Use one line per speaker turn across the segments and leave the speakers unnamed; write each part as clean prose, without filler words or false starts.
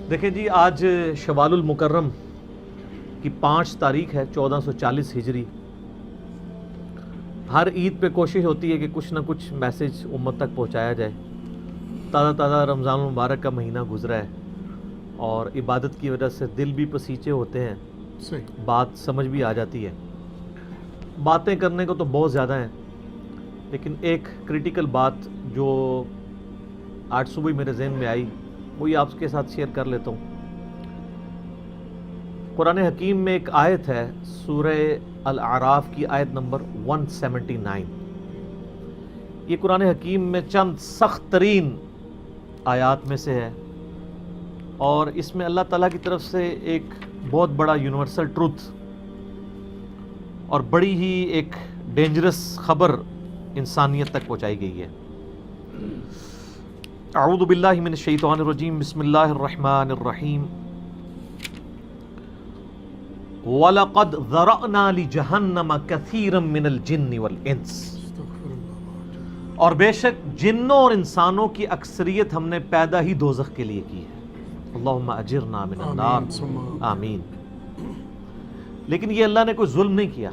دیکھیں جی، آج شوال المکرم کی 5 تاریخ ہے 1440 ہجری۔ ہر عید پہ کوشش ہوتی ہے کہ کچھ نہ کچھ میسج امت تک پہنچایا جائے۔ تازہ تازہ رمضان المبارک کا مہینہ گزرا ہے اور عبادت کی وجہ سے دل بھی پسیچے ہوتے ہیں، بات سمجھ بھی آ جاتی ہے۔ باتیں کرنے کو تو بہت زیادہ ہیں، لیکن ایک کریٹیکل بات جو آج صبح میرے ذہن میں آئی وہی آپ کے ساتھ شیئر کر لیتا ہوں۔ قرآن حکیم میں ایک آیت ہے، سورہ الاعراف کی آیت نمبر 179۔ یہ قرآن حکیم میں چند سخت ترین آیات میں سے ہے، اور اس میں اللہ تعالیٰ کی طرف سے ایک بہت بڑا یونیورسل ٹروتھ اور بڑی ہی ایک ڈینجرس خبر انسانیت تک پہنچائی گئی ہے۔ اعوذ باللہ من الشیطان الرجیم، بسم اللہ الرحمن الرحیم۔ وَلَقَدْ ذَرَأْنَا لِجَهَنَّمَ كَثِيرًا مِنَ الْجِنِّ وَالْإِنسِ، اور بے شک جنوں اور انسانوں کی اکثریت ہم نے پیدا ہی دوزخ کے لیے کی ہے۔ اللہم اجرنا من النار، آمین۔ لیکن یہ اللہ نے کوئی ظلم نہیں کیا،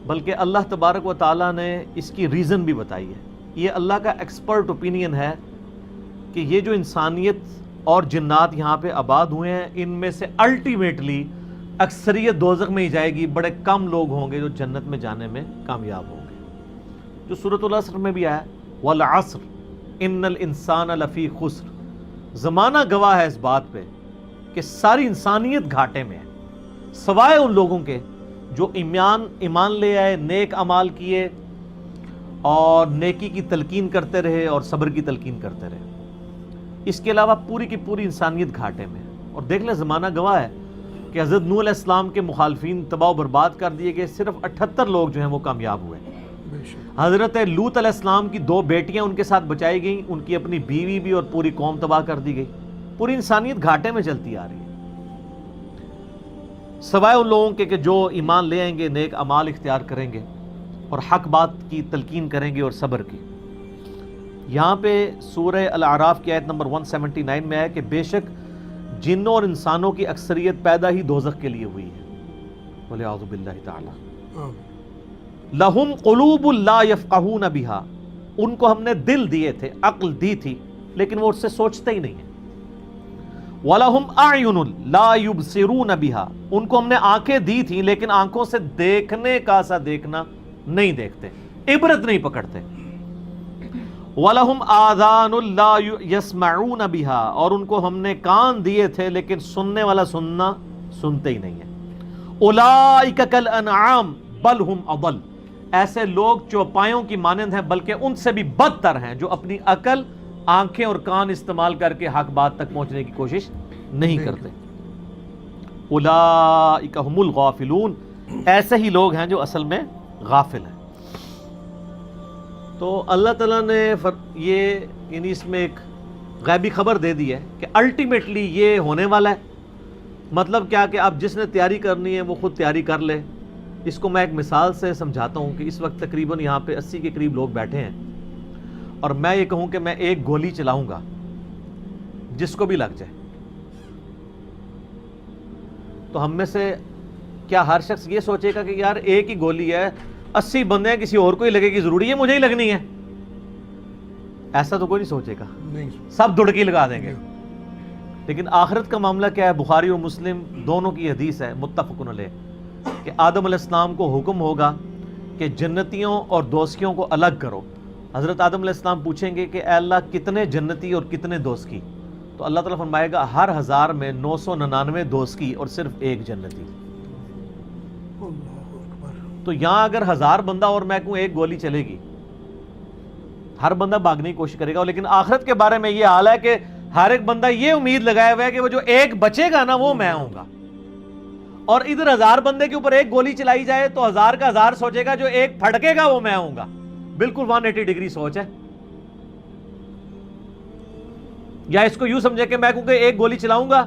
بلکہ اللہ تبارک و تعالیٰ نے اس کی ریزن بھی بتائی ہے۔ یہ اللہ کا ایکسپرٹ اوپینین ہے کہ یہ جو انسانیت اور جنات یہاں پہ آباد ہوئے ہیں، ان میں سے الٹیمیٹلی اکثریت دوزخ میں ہی جائے گی، بڑے کم لوگ ہوں گے جو جنت میں جانے میں کامیاب ہوں گے۔ جو سورۃ العصر میں بھی آیا، والعصر ان الانسان لفی خسر، زمانہ گواہ ہے اس بات پہ کہ ساری انسانیت گھاٹے میں ہے، سوائے ان لوگوں کے جو ایمان لے آئے، نیک اعمال کیے اور نیکی کی تلقین کرتے رہے اور صبر کی تلقین کرتے رہے۔ اس کے علاوہ پوری کی پوری انسانیت گھاٹے میں ہے۔ اور دیکھ لیں، زمانہ گواہ ہے کہ حضرت نوح علیہ السلام کے مخالفین تباہ و برباد کر دیے گئے، صرف 78 لوگ جو ہیں وہ کامیاب ہوئے۔ حضرت لوط علیہ السلام کی 2 بیٹیاں ان کے ساتھ بچائی گئیں، ان کی اپنی بیوی بھی، اور پوری قوم تباہ کر دی گئی۔ پوری انسانیت گھاٹے میں چلتی آ رہی ہے، سوائے ان لوگوں کے کہ جو ایمان لے آئیں گے، نیک اعمال اختیار کریں گے اور حق بات کی تلقین کریں گے اور صبر کی۔ یہاں پہ سورہ الاعراف کی آیت نمبر 179 میں ہے کہ بے شک جنوں اور انسانوں کی اکثریت پیدا ہی دوزخ کے لیے ہوئی ہے، وَلِعَوْذُ بِاللَّهِ تَعَالَى۔ لَهُمْ قُلُوبٌ لَا يَفْقَهُونَ بِهَا، ان کو ہم نے دل دیے تھے، عقل دی تھی، لیکن وہ اس سے سوچتے ہی نہیں ہیں۔ وَلَهُمْ أَعْيُنٌ لَا يُبْصِرُونَ بِهَا، ان کو ہم نے آنکھیں دی تھی، لیکن آنکھوں سے دیکھنے کا سا دیکھنا نہیں دیکھتے، عبرت نہیں پکڑتے۔ وَلَهُمْ آذَانٌ لَا يَسْمَعُونَ بِهَا، اور ان کو ہم نے کان دیے تھے، لیکن سننے والا سنتے ہی نہیں ہے۔ أُولَئِكَ كَالْأَنْعَامِ بَلْ هُمْ أَضَلُّ، ایسے لوگ چوپایوں کی مانند ہیں، بلکہ ان سے بھی بدتر ہیں، جو اپنی عقل، آنکھیں اور کان استعمال کر کے حق بات تک پہنچنے کی کوشش نہیں کرتے۔ أُولَئِكَ هُمُ الْغَافِلُونَ، ایسے ہی لوگ ہیں جو اصل میں غافل ہیں۔ تو اللہ تعالیٰ نے یہ یعنی اس میں ایک غیبی خبر دے دی ہے کہ الٹیمیٹلی یہ ہونے والا ہے۔ مطلب کیا کہ اب جس نے تیاری کرنی ہے وہ خود تیاری کر لے۔ اس کو میں ایک مثال سے سمجھاتا ہوں کہ اس وقت تقریباً یہاں پہ 80 کے قریب لوگ بیٹھے ہیں، اور میں یہ کہوں کہ میں ایک گولی چلاؤں گا جس کو بھی لگ جائے، تو ہم میں سے کیا ہر شخص یہ سوچے گا کہ یار ایک ہی گولی ہے، 80 بندے ہیں، کسی اور کو ہی لگے گی، ضروری ہے مجھے ہی لگنی ہے؟ ایسا تو کوئی نہیں سوچے گا، سب دڑکی لگا دیں گے۔ لیکن آخرت کا معاملہ کیا ہے؟ بخاری اور مسلم دونوں کی حدیث ہے، متفق علیہ، کہ آدم علیہ السلام کو حکم ہوگا کہ جنتیوں اور دوزخیوں کو الگ کرو۔ حضرت آدم علیہ السلام پوچھیں گے کہ اے اللہ کتنے جنتی اور کتنے دوزخی؟ تو اللہ تعالیٰ فرمائے گا ہر 1000 میں 999 دوزخی اور صرف 1 جنتی۔ تو یہاں اگر 1000 بندہ اور میں کہوں ایک گولی چلے گی، ہر بندہ بھاگنے کی کوشش کرے گا۔ لیکن آخرت کے بارے میں یہ حال ہے کہ ہر ایک بندہ یہ امید لگائے ہوا ہے کہ وہ جو ایک بچے گا نا وہ میں ہوں گا، اور ادھر 1000 بندے کے اوپر ایک گولی چلائی جائے تو 1000 کا 1000 سوچے گا جو ایک پھڑکے گا وہ میں ہوں گا۔ بالکل 180 ڈگری سوچ ہے۔ یا اس کو یوں سمجھے کہ میں کہوں کہ ایک گولی چلاؤں گا،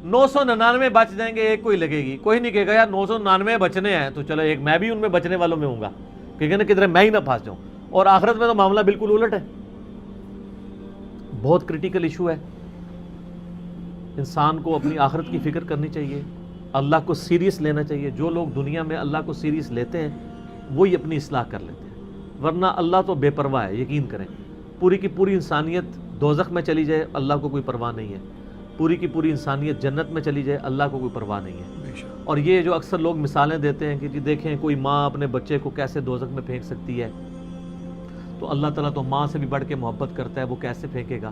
999 بچ جائیں گے، ایک کوئی لگے گی، کوئی نہیں کہے گا یار 999 بچنے ہیں تو چلو ایک میں بھی ان میں بچنے والوں میں ہوں گا، کہے گا نا کدھر میں ہی نہ پھنس جاؤں۔ اور آخرت میں تو معاملہ بالکل الٹ ہے، بہت کریٹیکل ایشو ہے۔ انسان کو اپنی آخرت کی فکر کرنی چاہیے، اللہ کو سیریس لینا چاہیے. جو لوگ دنیا میں اللہ کو سیریس لیتے ہیں وہی اپنی اصلاح کر لیتے ہیں، ورنہ اللہ تو بے پرواہ ہے. یقین کریں، پوری کی پوری انسانیت دوزخ میں چلی جائے اللہ کو کوئی پرواہ نہیں ہے، پوری کی پوری انسانیت جنت میں چلی جائے اللہ کو کوئی پرواہ نہیں ہے. اور یہ جو اکثر لوگ مثالیں دیتے ہیں کہ جی دیکھیں کوئی ماں اپنے بچے کو کیسے دوزخ میں پھینک سکتی ہے، تو اللہ تعالیٰ تو ماں سے بھی بڑھ کے محبت کرتا ہے، وہ کیسے پھینکے گا؟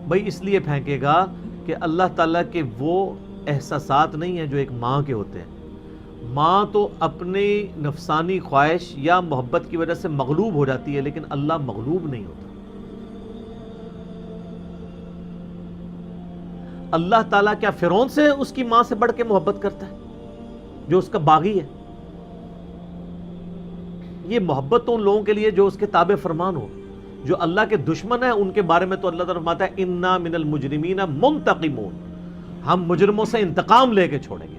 بھائی اس لیے پھینکے گا کہ اللہ تعالیٰ کے وہ احساسات نہیں ہیں جو ایک ماں کے ہوتے ہیں. ماں تو اپنی نفسانی خواہش یا محبت کی وجہ سے مغلوب ہو جاتی ہے، لیکن اللہ مغلوب نہیں ہوتا. اللہ تعالیٰ کیا فرعون سے اس کی ماں سے بڑھ کے محبت کرتا ہے جو اس کا باغی ہے؟ یہ محبت تو ان لوگوں کے لیے جو اس کے تابع فرمان ہو. جو اللہ کے دشمن ہیں ان کے بارے میں تو اللہ تعالیٰ فرماتا ہے انا من المجرمین منتقمون، ہم مجرموں سے انتقام لے کے چھوڑیں گے.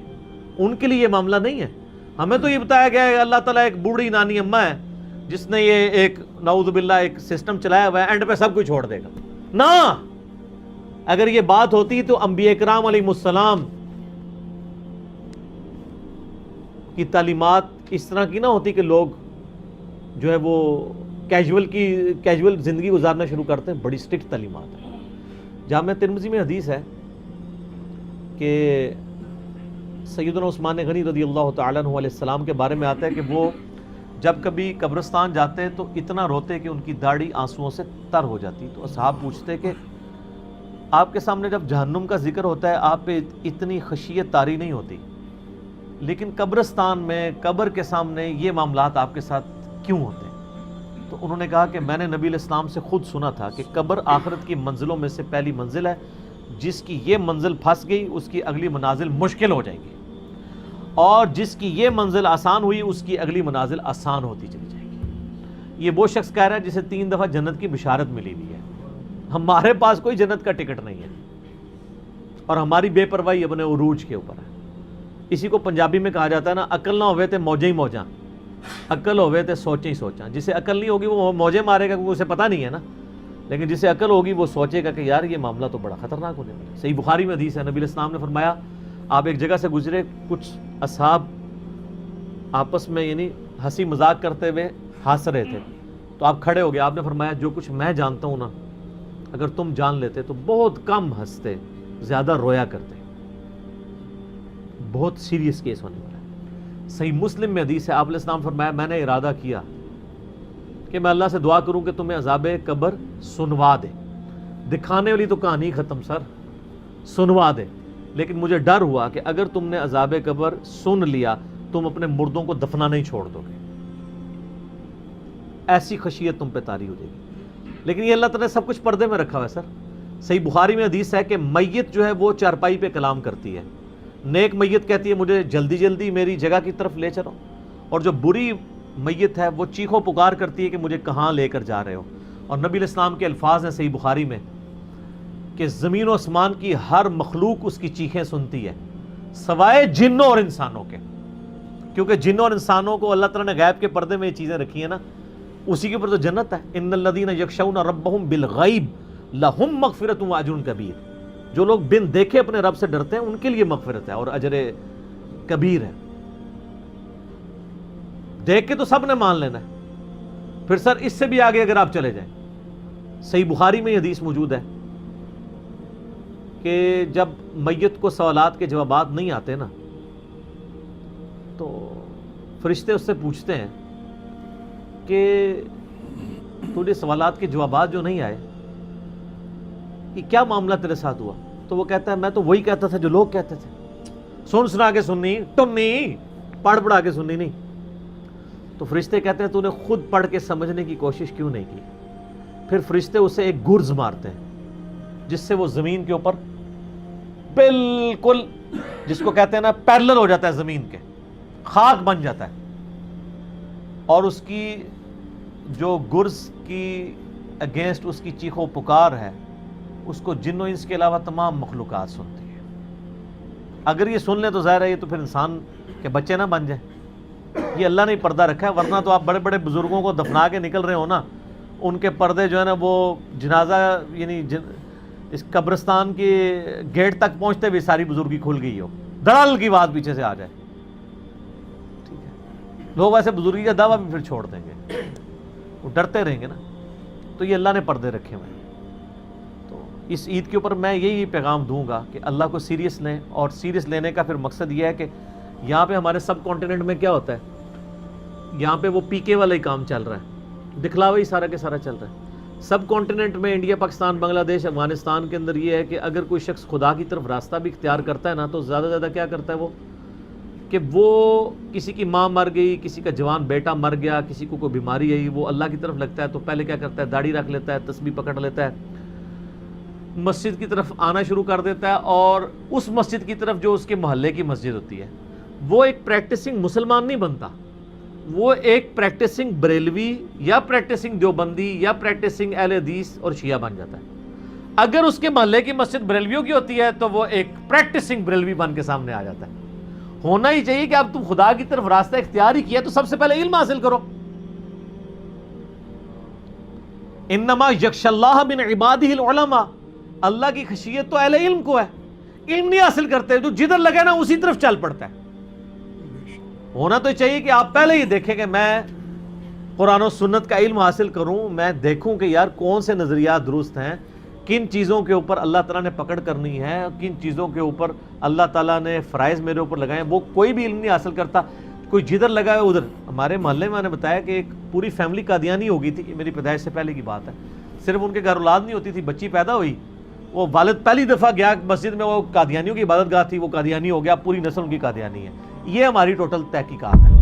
ان کے لیے یہ معاملہ نہیں ہے. ہمیں تو یہ بتایا گیا ہے کہ اللہ تعالیٰ ایک بوڑھی نانی اماں ہے جس نے یہ ایک نعوذ باللہ ایک سسٹم چلایا ہوا ہے، اینڈ پہ سب کچھ چھوڑ دے گا. نہ، اگر یہ بات ہوتی تو انبیاء کرام علیہ السلام کی تعلیمات اس طرح کی نہ ہوتی کہ لوگ جو ہے وہ کیجول زندگی گزارنا شروع کرتے ہیں. بڑی سٹرکٹ تعلیمات ہیں. جامع ترمذی میں حدیث ہے کہ سیدنا عثمان غنی رضی اللہ تعالیٰ عنہ علیہ السلام کے بارے میں آتا ہے کہ وہ جب کبھی قبرستان جاتے تو اتنا روتے کہ ان کی داڑھی آنسوؤں سے تر ہو جاتی. تو اصحاب پوچھتے کہ آپ کے سامنے جب جہنم کا ذکر ہوتا ہے آپ پہ اتنی خشیت طاری نہیں ہوتی، لیکن قبرستان میں قبر کے سامنے یہ معاملات آپ کے ساتھ کیوں ہوتے ہیں؟ تو انہوں نے کہا کہ میں نے نبی علیہ السلام سے خود سنا تھا کہ قبر آخرت کی منزلوں میں سے پہلی منزل ہے، جس کی یہ منزل پھنس گئی اس کی اگلی منازل مشکل ہو جائیں گی، اور جس کی یہ منزل آسان ہوئی اس کی اگلی منازل آسان ہوتی چلی جائے گی. یہ وہ شخص کہہ رہا ہے جسے 3 دفعہ جنت کی بشارت ملی ہوئی ہے. ہمارے پاس کوئی جنت کا ٹکٹ نہیں ہے اور ہماری بے پرواہی اپنے عروج کے اوپر ہے. اسی کو پنجابی میں کہا جاتا ہے نا، عقل نہ ہوئے تے موجیں ہی موجاں، عقل ہوئے تے سوچیں ہی سوچاں. جسے عقل نہیں ہوگی وہ موجیں مارے گا کیونکہ اسے پتہ نہیں ہے نا، لیکن جسے عقل ہوگی وہ سوچے گا کہ یار یہ معاملہ تو بڑا خطرناک ہونے والا ہے. صحیح بخاری میں حدیث ہے، نبی علیہ السلام نے فرمایا آپ ایک جگہ سے گزرے، کچھ اصحاب آپس میں یعنی ہنسی مذاق کرتے ہوئے ہنس رہے تھے، تو آپ کھڑے ہو گئے. آپ نے فرمایا جو کچھ میں جانتا ہوں نا اگر تم جان لیتے تو بہت کم ہنستے، زیادہ رویا کرتے. بہت سیریس کیس ہونے والا ہے. صحیح مسلم میں حدیث ہے، آپ علیہ السلام فرمایا میں نے ارادہ کیا کہ میں اللہ سے دعا کروں کہ تمہیں عذاب قبر سنوا دے. دکھانے والی تو کہانی ختم سر، سنوا دے. لیکن مجھے ڈر ہوا کہ اگر تم نے عذاب قبر سن لیا تم اپنے مردوں کو دفنا نہیں چھوڑ دو گے، ایسی خشیت تم پہ طاری ہو جائے گی. لیکن یہ اللہ تعالیٰ نے سب کچھ پردے میں رکھا ہوا ہے سر. صحیح بخاری میں حدیث ہے کہ میت جو ہے وہ چارپائی پہ کلام کرتی ہے. نیک میت کہتی ہے مجھے جلدی جلدی میری جگہ کی طرف لے چلو، اور جو بری میت ہے وہ چیخو پکار کرتی ہے کہ مجھے کہاں لے کر جا رہے ہو. اور نبی علیہ السلام کے الفاظ ہیں صحیح بخاری میں کہ زمین و آسمان کی ہر مخلوق اس کی چیخیں سنتی ہے سوائے جنوں اور انسانوں کے، کیونکہ جنوں اور انسانوں کو اللہ تعالیٰ نے غیب کے پردے میں یہ چیزیں رکھی ہیں نا، اسی کے اوپر تو جنت ہے. ان الذین یخشون ربهم بالغیب لہم مغفرۃ واجر کبیر. جو لوگ بن دیکھے اپنے رب سے ڈرتے ہیں ان کے لیے مغفرت ہے اور اجر کبیر ہے. دیکھ کے تو سب نے مان لینا ہے. پھر سر اس سے بھی آگے اگر آپ چلے جائیں، صحیح بخاری میں یہ حدیث موجود ہے کہ جب میت کو سوالات کے جوابات نہیں آتے نا تو فرشتے اس سے پوچھتے ہیں کہ تجھے سوالات کے جوابات جو نہیں آئے یہ کیا معاملہ تیرے ساتھ ہوا؟ تو وہ کہتا ہے میں تو وہی کہتا تھا جو لوگ کہتے تھے، سن سنا کے سننی، ٹنی پڑھ پڑھا کے سننی نہیں. تو فرشتے کہتے ہیں تو نے خود پڑھ کے سمجھنے کی کوشش کیوں نہیں کی؟ پھر فرشتے اسے ایک گرز مارتے ہیں جس سے وہ زمین کے اوپر بالکل جس کو کہتے ہیں نا پیرلل ہو جاتا ہے، زمین کے خاک بن جاتا ہے. اور اس کی جو گرز کی اگینسٹ اس کی چیخو پکار ہے اس کو جن و انس کے علاوہ تمام مخلوقات سنتی ہے. اگر یہ سن لیں تو ظاہر ہے یہ تو پھر انسان کے بچے نہ بن جائیں. یہ اللہ نے پردہ رکھا ہے، ورنہ تو آپ بڑے بڑے بزرگوں کو دفنا کے نکل رہے ہو نا، ان کے پردے جو ہے نا وہ جنازہ یعنی اس قبرستان کے گیٹ تک پہنچتے ہوئے ساری بزرگی کھل گئی ہو، دڑل کی بات پیچھے سے آ جائے، ٹھیک ہے، لوگ ایسے بزرگی کا دعویٰ بھی پھر چھوڑ دیں گے، وہ ڈرتے رہیں گے نا. تو یہ اللہ نے پردے رکھے ہوئے ہیں. تو اس عید کے اوپر میں یہی پیغام دوں گا کہ اللہ کو سیریس لیں، اور سیریس لینے کا پھر مقصد یہ ہے کہ یہاں پہ ہمارے سب کانٹیننٹ میں کیا ہوتا ہے، یہاں پہ وہ پی کے والا ہی کام چل رہا ہے، دکھلاوا ہی سارا کے سارا چل رہا ہے. سب کانٹیننٹ میں انڈیا، پاکستان، بنگلہ دیش، افغانستان کے اندر یہ ہے کہ اگر کوئی شخص خدا کی طرف راستہ بھی اختیار کرتا ہے نا، تو زیادہ زیادہ کیا کرتا ہے وہ، کہ وہ کسی کی ماں مر گئی، کسی کا جوان بیٹا مر گیا، کسی کو کوئی بیماری آئی، وہ اللہ کی طرف لگتا ہے تو پہلے کیا کرتا ہے، داڑھی رکھ لیتا ہے، تسبیح پکڑ لیتا ہے، مسجد کی طرف آنا شروع کر دیتا ہے، اور اس مسجد کی طرف جو اس کے محلے کی مسجد ہوتی ہے، وہ ایک پریکٹسنگ مسلمان نہیں بنتا، وہ ایک پریکٹسنگ بریلوی یا پریکٹسنگ دیوبندی یا پریکٹسنگ اہل حدیث اور شیعہ بن جاتا ہے. اگر اس کے محلے کی مسجد بریلویوں کی ہوتی ہے تو وہ ایک پریکٹسنگ بریلوی بن کے سامنے آ جاتا ہے. ہونا ہی چاہیے کہ اب تم خدا کی طرف راستہ اختیار ہی کیا تو سب سے پہلے علم حاصل کرو. انما یخشی اللہ من عبادہ العلماء، اللہ کی خشیت تو اہل علم کو ہے. علم نہیں حاصل کرتے تو جدھر لگے نا اسی طرف چل پڑتا ہے. ہونا تو چاہیے کہ آپ پہلے ہی دیکھیں کہ میں قرآن و سنت کا علم حاصل کروں، میں دیکھوں کہ یار کون سے نظریات درست ہیں، کن چیزوں کے اوپر اللہ تعالیٰ نے پکڑ کرنی ہے، کن چیزوں کے اوپر اللہ تعالیٰ نے فرائض میرے اوپر لگائے ہیں. وہ کوئی بھی علم نہیں حاصل کرتا، کوئی جدھر لگا ہے ادھر. ہمارے محلے میں نے بتایا کہ ایک پوری فیملی قادیانی ہو گئی تھی، کہ میری پیدائش سے پہلے کی بات ہے. صرف ان کے گھر اولاد نہیں ہوتی تھی، بچی پیدا ہوئی، وہ والد پہلی دفعہ گیا مسجد میں، وہ قادیانیوں کی عبادت گاہ تھی، وہ قادیانی ہو گیا، پوری نسل ان کی قادیانی ہے. یہ ہماری ٹوٹل تحقیقات ہے.